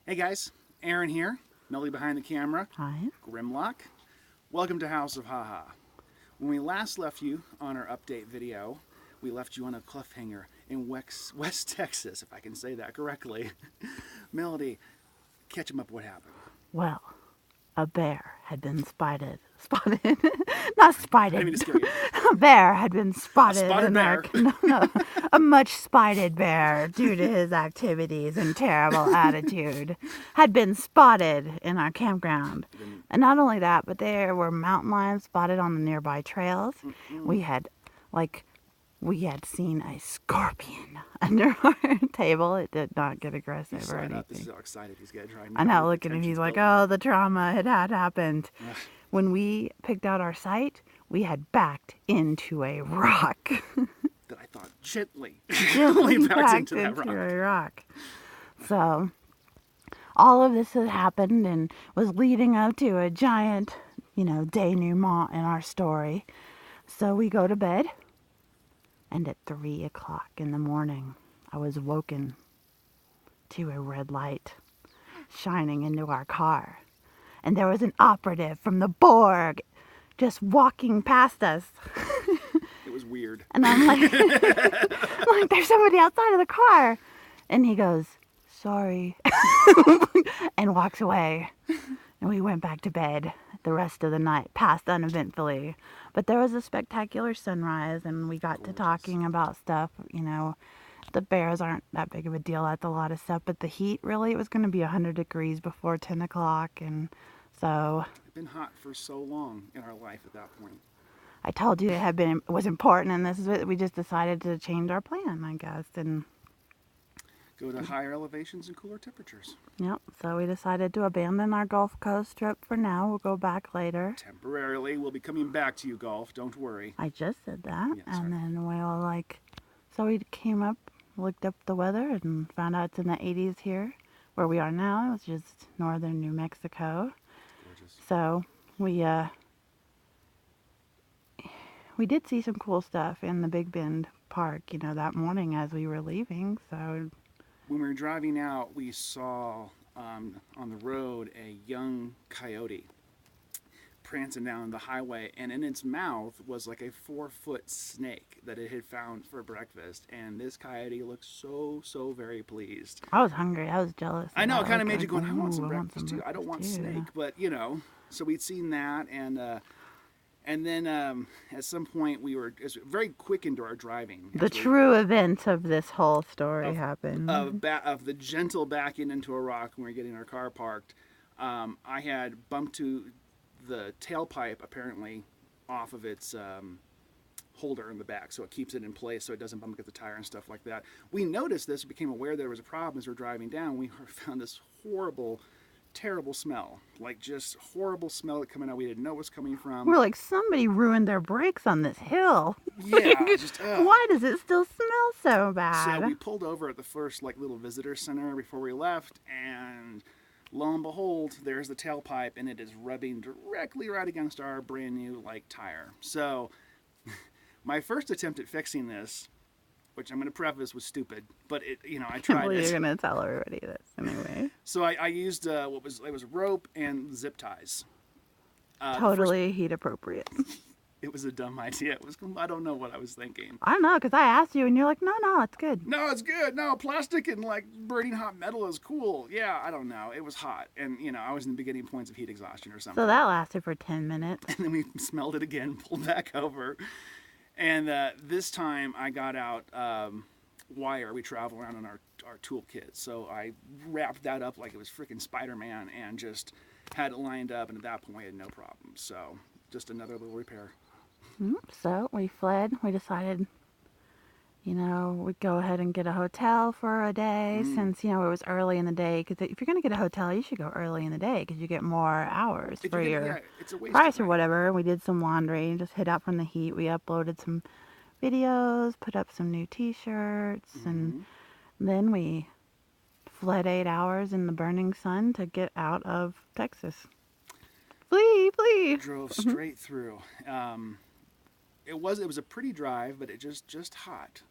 Hey guys, Aaron here, Melody behind the camera, Hi. Grimlock. Welcome to House of Haha. When we last left you on our update video, we left you on a cliffhanger in West Texas, if I can say that correctly. Melody, catch him up what happened. Well, a bear had been spotted. Not I didn't mean to spotted. scare you. A bear had been spotted. Spotted in bear. No. A much spotted bear, due to his activities and terrible attitude, had been spotted in our campground. And not only that, but there were mountain lions spotted on the nearby trails. We had seen a scorpion under our table. It did not get aggressive or anything. This is how excited he's getting right now. I know, look at him. He's like, oh, the trauma, it had happened. When we picked out our site, we had backed into a rock. That I thought gently backed into that rock. a rock. So, all of this had happened and was leading up to a giant, denouement in our story. So we go to bed, and at 3 o'clock in the morning, I was woken to a red light shining into our car. And there was an operative from the Borg just walking past us. It was weird. And I'm like, there's somebody outside of the car. And he goes, sorry, and walks away. And we went back to bed. The rest of the night passed uneventfully. But there was a spectacular sunrise, and we got to talking about stuff. The bears aren't that big of a deal. That's a lot of stuff. But the heat, really, it was going to be 100 degrees before 10 o'clock. And so... It's been hot for so long in our life at that point. I told you it was important, and this is what we just decided to change our plan, I guess. And go to higher elevations and cooler temperatures. Yep, so we decided to abandon our Gulf Coast trip for now. We'll go back later. Temporarily. We'll be coming back to you, Gulf. Don't worry. I just said that. Yeah, and then so we came up, looked up the weather, and found out it's in the 80s here. Where we are now, it's just northern New Mexico. Gorgeous. So we did see some cool stuff in the Big Bend Park, that morning as we were leaving. So when we were driving out, we saw on the road a young coyote prancing down the highway, and in its mouth was like a 4-foot snake that it had found for breakfast. And this coyote looked so very pleased. I was hungry. I was jealous. I know, it kind of made you go, I want some breakfast too. I don't want snake, but so we'd seen that, and then at some point it was very quick into our driving. The true event of this whole story happened. Of the gentle backing into a rock when we were getting our car parked. I had bumped to the tailpipe, apparently, off of its holder in the back, so it keeps it in place so it doesn't bump against the tire and stuff like that. We noticed this, became aware there was a problem as we were driving down. We found this horrible, terrible smell, like just horrible smell coming out. We didn't know it was coming from. We're like, somebody ruined their brakes on this hill. Yeah, why does it still smell so bad? So we pulled over at the first little visitor center before we left, and lo and behold, there's the tailpipe, and it is rubbing directly right against our brand new tire. So my first attempt at fixing this, which I'm going to preface was stupid, but I tried it. You're going to tell everybody this anyway. So I used it was rope and zip ties. Totally heat appropriate. It was a dumb idea. I don't know what I was thinking. I don't know, because I asked you and you're like, no, it's good. No, it's good. No, plastic and burning hot metal is cool. Yeah, I don't know. It was hot, and I was in the beginning points of heat exhaustion or something. So that lasted for 10 minminutes. And then we smelled it again, pulled back over. And this time I got out wire. We travel around on our toolkit. So I wrapped that up like it was freaking Spider-Man and just had it lined up. And at that point, we had no problem. So just another little repair. So we fled. We decided, we'd go ahead and get a hotel for a day since, it was early in the day. Because if you're going to get a hotel, you should go early in the day because you get more hours for your price or whatever. We did some laundry and just hid out from the heat. We uploaded some videos, put up some new t-shirts, and then we fled 8 hours in the burning sun to get out of Texas. Flee! Drove straight through. It was a pretty drive, but it just hot.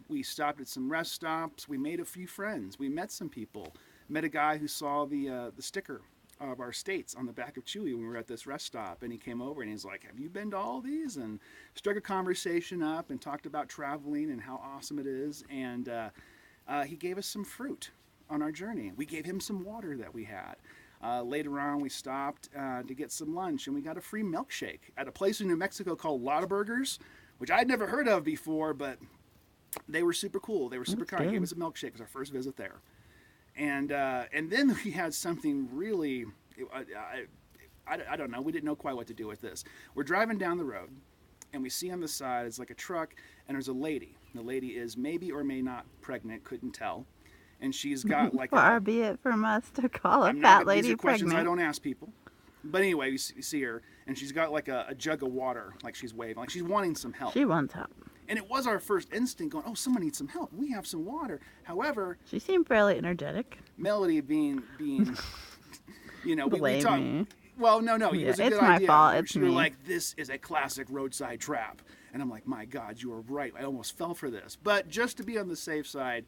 We stopped at some rest stops. We made a few friends. We met some people. Met a guy who saw the sticker of our states on the back of Chewy when we were at this rest stop, and he came over and he's like, "Have you been to all these?" And struck a conversation up and talked about traveling and how awesome it is. And he gave us some fruit on our journey. We gave him some water that we had. Later on, we stopped to get some lunch, and we got a free milkshake at a place in New Mexico called Lotta Burgers, which I'd never heard of before, but they were super cool. They were super kind. They gave us a milkshake. It was our first visit there. And then we had something really, I don't know, we didn't know quite what to do with this. We're driving down the road, and we see on the side, it's like a truck, and there's a lady. The lady is maybe or may not pregnant, couldn't tell. And she's got like far be it from us to call a I'm fat not, lady these are questions pregnant. I don't ask people. But anyway, we see her, and she's got like a jug of water, like she's waving, like she's wanting some help. She wants help. And it was our first instinct going, oh, someone needs some help. We have some water. However, She seemed fairly energetic. Melody being you know, we Blame talked. me. Well, no, it Yeah, was a it's good my idea. fault, it's She was me. like, this is a classic roadside trap. And I'm like, my God, you were right. I almost fell for this. But just to be on the safe side,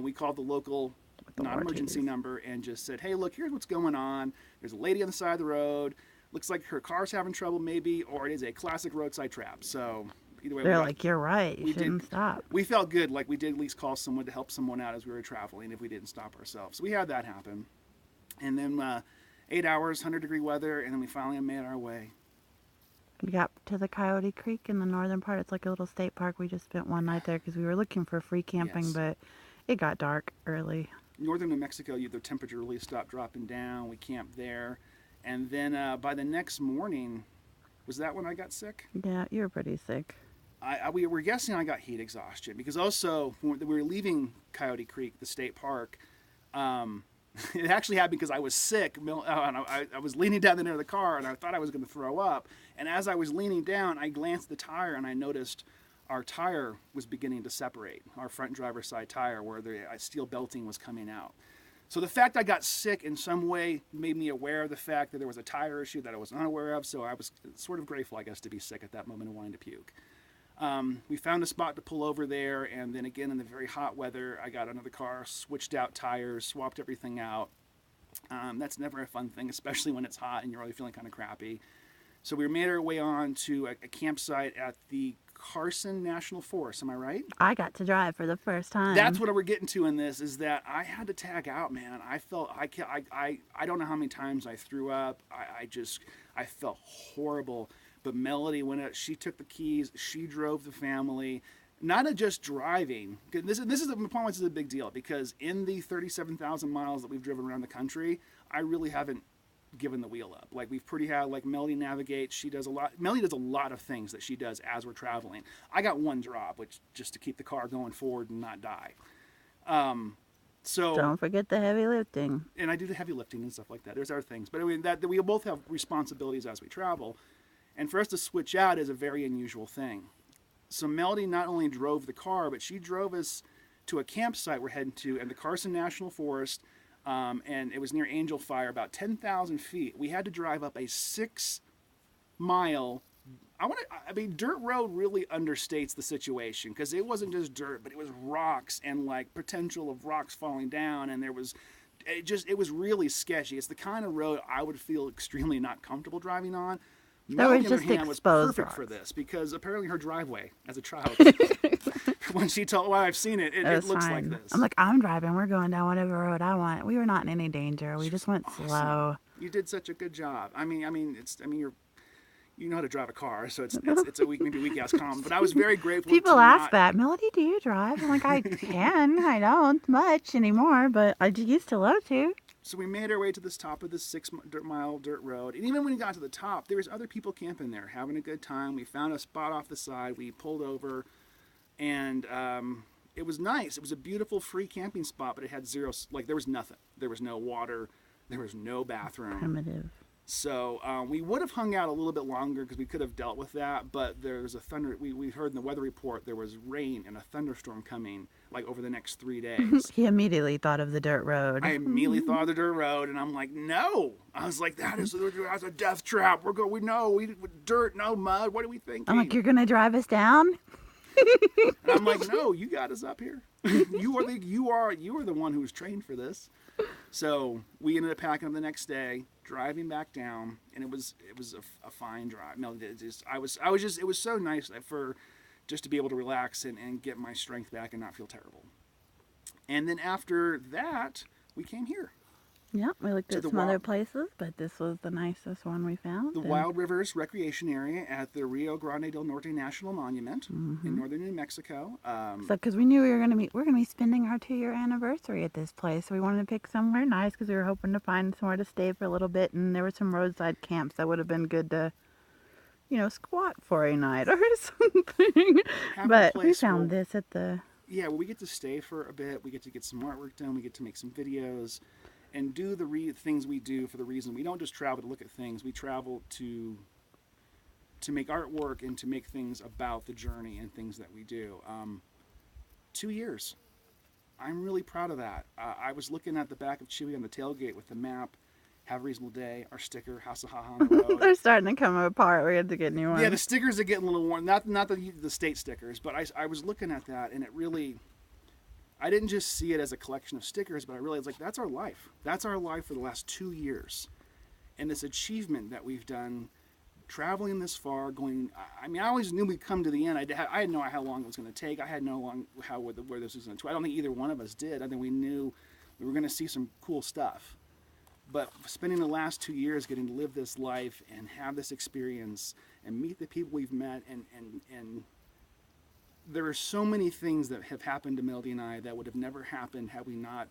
we called the local non-emergency number and just said, hey, look, here's what's going on. There's a lady on the side of the road. Looks like her car's having trouble maybe, or it is a classic roadside trap. So either way, They're like, you're right. You shouldn't stop. we felt good, like we did at least call someone to help someone out as we were traveling if we didn't stop ourselves. So we had that happen. And then 8 hours, 100-degree weather, and then we finally made our way. We got to the Coyote Creek in the northern part. It's like a little state park. We just spent one night there because we were looking for free camping, Yes. but it got dark early. Northern New Mexico, the temperature really stopped dropping down. We camped there. And then by the next morning, was that when I got sick? Yeah, you were pretty sick. We were guessing I got heat exhaustion because also when we were leaving Coyote Creek, the state park, it actually happened because I was sick. And I was leaning down the near the car and I thought I was going to throw up. And as I was leaning down, I glanced at the tire and I noticed our tire was beginning to separate, our front driver's side tire, where the steel belting was coming out. So the fact I got sick in some way made me aware of the fact that there was a tire issue that I was unaware of. So I was sort of grateful, I guess, to be sick at that moment and wanting to puke. We found a spot to pull over there, and then again in the very hot weather, I got another car, switched out tires, swapped everything out. That's never a fun thing, especially when it's hot and you're really feeling kind of crappy. So we made our way on to a campsite at the Carson National Forest. Am I right? I got to drive for the first time. That's what we're getting to in this, is that I had to tag out, man. I felt, I don't know how many times I threw up. I felt horrible. But Melody, she took the keys, she drove the family. Not just driving. This is a big deal because in the 37,000 miles that we've driven around the country, I really haven't given the wheel up. Like like Melody navigates. She does a lot. Melody does a lot of things that she does as we're traveling. I got one job, which just to keep the car going forward and not die. So don't forget the heavy lifting. And I do the heavy lifting and stuff like that. There's other things, but I mean that we both have responsibilities as we travel. And for us to switch out is a very unusual thing. So Melody not only drove the car, but she drove us to a campsite we're heading to in the Carson National Forest, and it was near Angel Fire, about 10,000 feet. We had to drive up a 6-mile, dirt road really understates the situation because it wasn't just dirt, but it was rocks and like potential of rocks falling down, and it was really sketchy. It's the kind of road I would feel extremely not comfortable driving on. Melody, on the other hand, was perfect for this because apparently her driveway as a child, when she told, well, I've seen it, it looks fine. like this. I'm like, I'm driving. We're going down whatever road I want. We were not in any danger. We just went awesome. slow. You did such a good job. You know how to drive a car, so it's a weak ass comment. But I was very grateful. People ask that, Melody, do you drive? I'm like, I can. I don't much anymore, but I used to love to. So we made our way to the top of this 6-mile dirt road. And even when we got to the top, there was other people camping there, having a good time. We found a spot off the side. We pulled over, and it was nice. It was a beautiful free camping spot, but it had zero, like there was nothing. There was no water. There was no bathroom. Primitive. So we would have hung out a little bit longer because we could have dealt with that. But there was we heard in the weather report there was rain and a thunderstorm coming like over the next 3 days. He immediately thought of the dirt road. I immediately thought of the dirt road, and I'm like, no. I was like, that's a death trap. We dirt, no mud. What are we thinking? I'm like, you're gonna drive us down? And I'm like, no, you got us up here. You are the one who was trained for this. So we ended up packing up the next day, driving back down, and it was a fine drive. No, I was just, it was so nice for just to be able to relax and get my strength back and not feel terrible. And then after that, we came here Yep, we looked to at the some other wild, places, but this was the nicest one we found. the Wild Rivers Recreation Area at the Rio Grande del Norte National Monument in northern New Mexico. So, because we knew we're gonna be spending our 2-year anniversary at this place, so we wanted to pick somewhere nice because we were hoping to find somewhere to stay for a little bit, and there were some roadside camps that would have been good to, squat for a night or something. Having a But we place found where, this at the. yeah, well, we get to stay for a bit. We get to get some artwork done. We get to make some videos and do the things we do for the reason we don't just travel to look at things. We travel to make artwork and to make things about the journey and things that we do. 2 years. I'm really proud of that. I was looking at the back of Chewy on the tailgate with the map. Have a reasonable day. Our sticker, House of Haha on the road. They're starting to come apart. We had to get new ones. Yeah, the stickers are getting a little worn. Not the state stickers, but I was looking at that, and it really, I didn't just see it as a collection of stickers, but I realized like that's our life. That's our life for the last 2 years, and this achievement that we've done, traveling this far, going. I mean, I always knew we'd come to the end. I had no idea how long it was going to take. I had no long where this was going to. I don't think either one of us did. I think we knew we were going to see some cool stuff. But spending the last 2 years getting to live this life and have this experience and meet the people we've met, and there are so many things that have happened to Melody and I that would have never happened had we not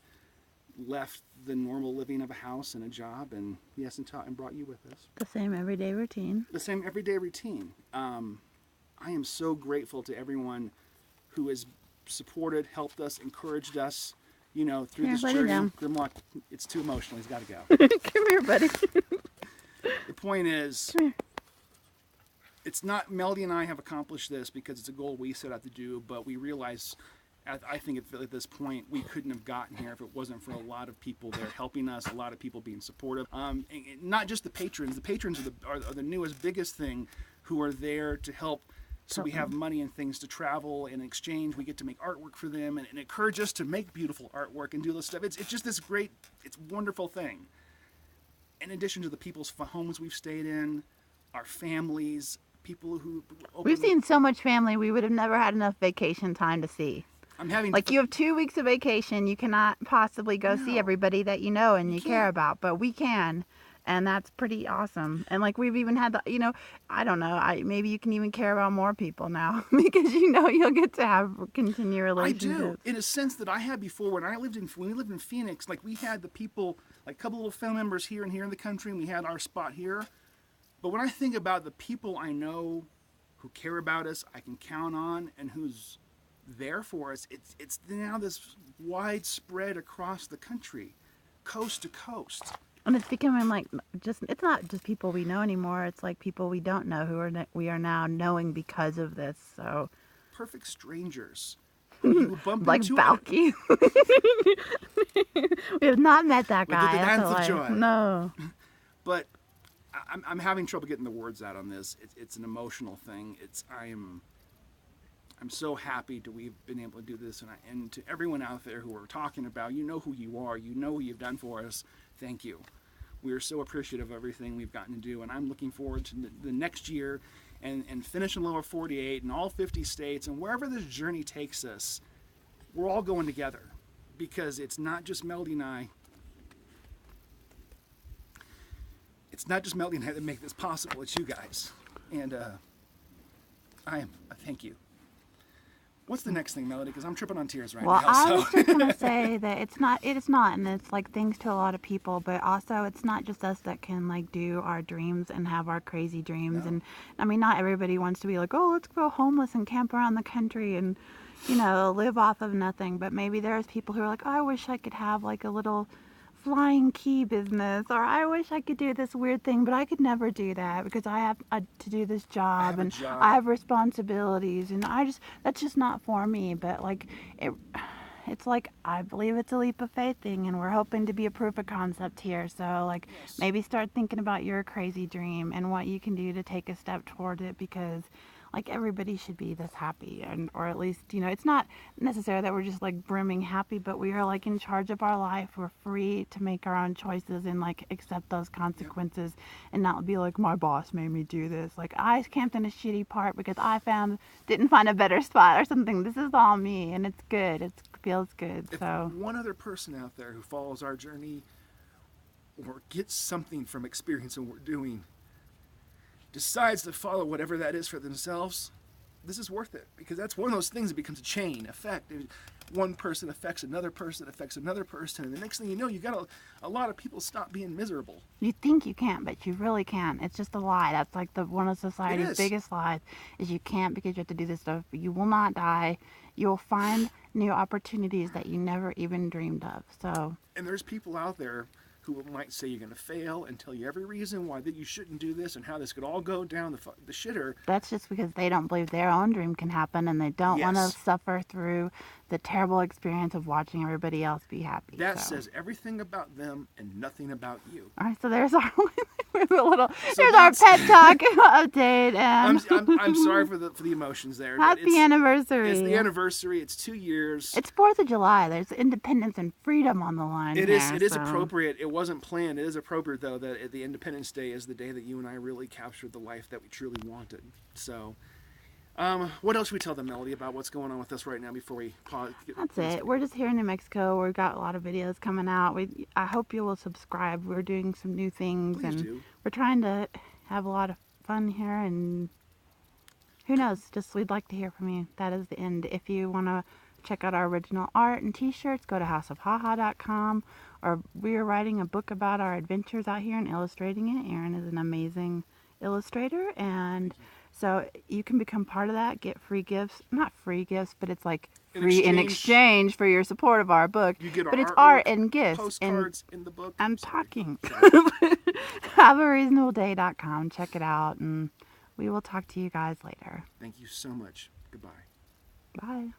left the normal living of a house and a job and and brought you with us. The same everyday routine. The same everyday routine. I am so grateful to everyone who has supported, helped us, encouraged us. Through Here, this lay journey. down. Grimlock, it's too emotional. He's got to go. Come here, buddy. The point is, Come here. it's not Melody and I have accomplished this because it's a goal we set out to do, but we realize, I think at this point, we couldn't have gotten here if it wasn't for a lot of people there helping us, a lot of people being supportive. And not just the patrons. The patrons are the newest, biggest thing who are there to help. So we have money and things to travel, and in exchange we get to make artwork for them and encourage us to make beautiful artwork and do this stuff. It's just this great, it's wonderful thing. In addition to the people's homes we've stayed in, our families, people who... We've seen so much family we would have never had enough vacation time to see. I'm having... Like, you have 2 weeks of vacation. You cannot possibly go see everybody that you know and you care about, but we can. And that's pretty awesome. And like we've even had the, I don't know, maybe you can even care about more people now because you'll get to have continue relationships. I do, in a sense that I had before when we lived in Phoenix. Like we had the people, like a couple little family members here in the country, and we had our spot here. But when I think about the people I know who care about us, I can count on, and who's there for us, it's now this widespread across the country, coast to coast. And it's becoming like it's not just people we know anymore. It's like people we don't know we are now knowing because of this. So perfect strangers. You bump like into Balky. We have not met that guy. We did the dance of joy. No. But I'm having trouble getting the words out on this. It's an emotional thing. I'm so happy that we've been able to do this, and to everyone out there who we're talking about, you know who you are, you know what you've done for us. Thank you. We are so appreciative of everything we've gotten to do, and I'm looking forward to the next year and finishing Lower 48 and all 50 states, and wherever this journey takes us, we're all going together, because it's not just Melody and I. It's not just Melody and I that make this possible. It's you guys, and I thank you. What's the next thing, Melody? Because I'm tripping on tears right now. Well, I was just going to say that it is not, and it's like thanks to a lot of people, but also it's not just us that can like do our dreams and have our crazy dreams. No. And I mean, not everybody wants to be like, oh, let's go homeless and camp around the country and, live off of nothing. But maybe there's people who are like, oh, I wish I could have like a little flying key business, or I wish I could do this weird thing, but I could never do that because I have to do this job and I have responsibilities, and that's just not for me. But like it's like I believe it's a leap of faith thing, and we're hoping to be a proof of concept here. So like maybe start thinking about your crazy dream and what you can do to take a step toward it, because like everybody should be this happy, and or at least, you know, it's not necessarily that we're just like brimming happy, but we are like in charge of our life. We're free to make our own choices and like accept those consequences, and not be like, my boss made me do this. Like, I camped in a shitty part because I didn't find a better spot or something. This is all me, and it's good. It feels good. If So one other person out there who follows our journey or gets something from experiencing what we're doing decides to follow whatever that is for themselves, this is worth it, because that's one of those things that becomes a chain effect. One person affects another person, and the next thing you know, you got a lot of people stop being miserable. you think you can't, but you really can. It's just a lie. That's like one of society's biggest lies, is you can't because you have to do this stuff. You will not die. You'll find new opportunities that you never even dreamed of. So, And there's people out there who might say you're going to fail and tell you every reason why that you shouldn't do this and how this could all go down the shitter. that's just because they don't believe their own dream can happen, and they don't want to Yes. suffer through the terrible experience of watching everybody else be happy. That So. says everything about them and nothing about you. All right, so there's our our that's- pet talk update, and I'm sorry for the emotions there. but happy anniversary. It's the anniversary. It's 2 years. It's 4th of July. There's independence and freedom on the line. It is. here, It is so. appropriate. It wasn't planned. It is appropriate though that the Independence Day is the day that you and I really captured the life that we truly wanted. So, what else should we tell them, Melody, about what's going on with us right now before we pause? That's it. We're just here in New Mexico. We've got a lot of videos coming out. I hope you will subscribe. We're doing some new things, Please and do. we're trying to have a lot of fun here. And who knows? Just we'd like to hear from you. That is the end. If you want to check out our original art and T-shirts, go to houseofhaha.com. Or we are writing a book about our adventures out here and illustrating it. Erin is an amazing illustrator, and so you can become part of that, get free gifts. Not free gifts, but it's like free in exchange for your support of our book. You get but it's artwork, art and gifts. postcards in the book. I'm Sorry. talking. HaveAreasonableDay.com. Check it out, and we will talk to you guys later. Thank you so much. Goodbye. Bye.